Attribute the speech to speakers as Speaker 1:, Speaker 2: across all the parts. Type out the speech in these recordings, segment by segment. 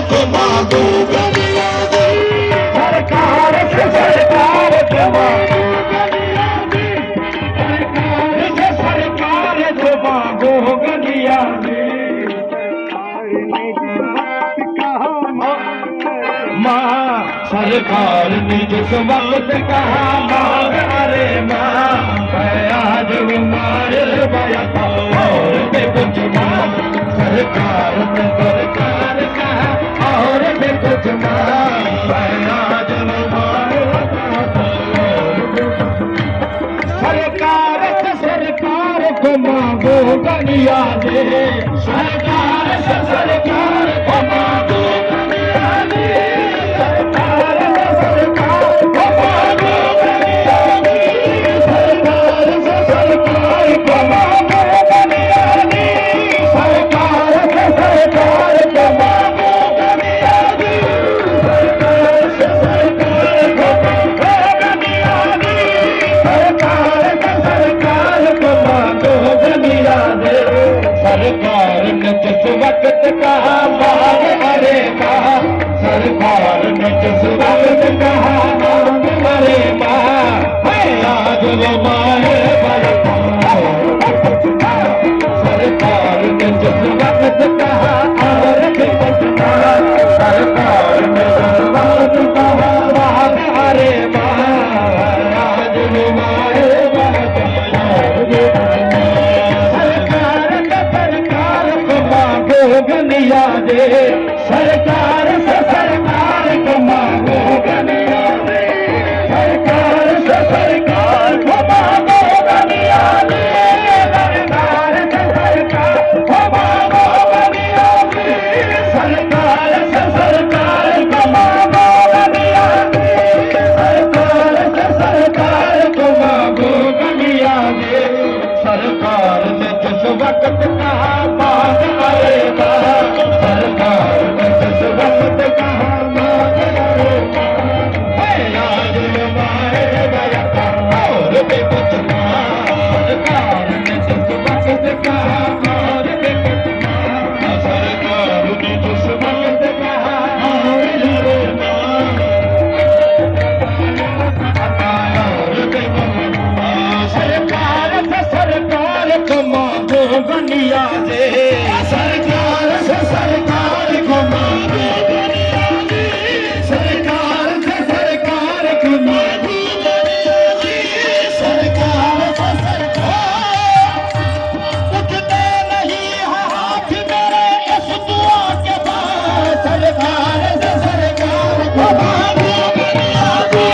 Speaker 1: को मांगो गलिया दे सरकार से सरकार को मांगो गलिया दे सरकार से सरकार को मांगो गलिया दे माँ सरकार ने जिस वक्त कहा मांग अरे माँ आज मार बया और भी कुछ माँ सरकार ने सरकार कहा और भी कुछ माँ आज मार सरकार से सरकार को मांगो गलिया दे सरकार से सरकार को मांगो गलिया दे सरकार ने जिस वक्त कहा मांग अरे माँ सरकार ने जिस वक्त कहा मांग अरे माँ आज वो मारे सरकार ने जिस वक्त कहा और भी कुछ सरकार ने जिस वक्त कहा मांग अरे माँ आज वो मारे गलिया दे सरकार से सरकार को मांगो गलिया दे सरकार से सरकार को मांगो गलिया दे सरकार से सरकार को मांगो गलिया दे सरकार से सरकार को मांगो गलिया दे सरकार से सरकार को मांगो गलिया दे सरकार ने जिस वक्त कहा मांग अरे सरकार ने जिस वक्त कहा मांग अरे आज मारे गया और भी कुछ सरकार ने जिस वक्त कहा और भी कुछ सरकार ने जिस वक्त कहा और भी सरकार से सरकार को मांगो गलिया दे सरकार से सरकार को मांगो गलिया दे सरकार से सरकार को मांगो गलिया दे सरकार से सरकार उठते नहीं हाथ मेरे इस दुआ के बाद सरकार से सरकार को मांगो गलिया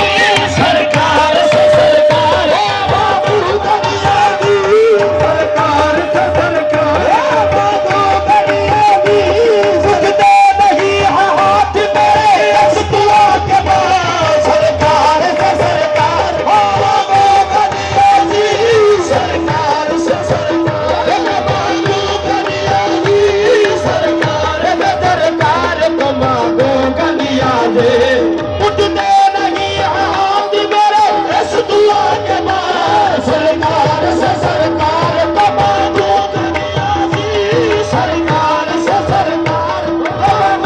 Speaker 1: दे सरकार से सरकार को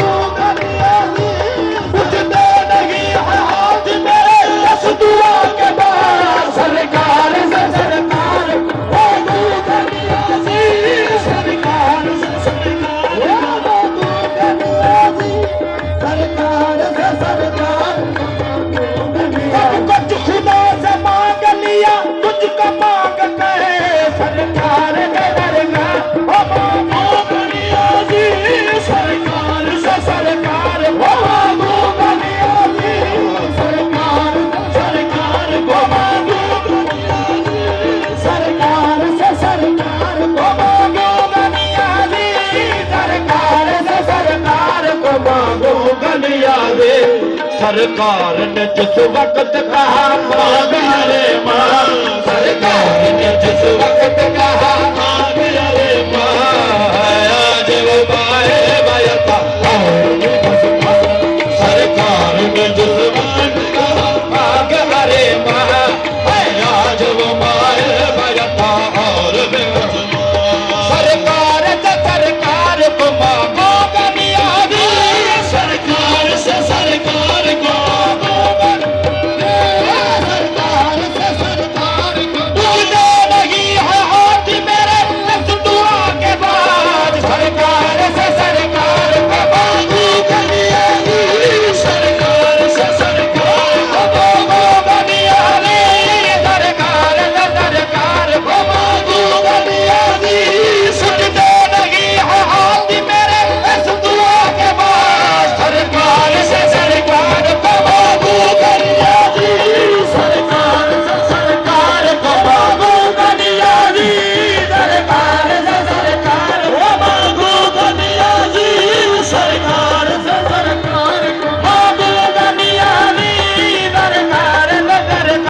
Speaker 1: मांगो गलिया दे सरकार से सरकार सरकार ने जिस वक्त कहा मांग अरे माँ सरकार ने जिस वक्त कहा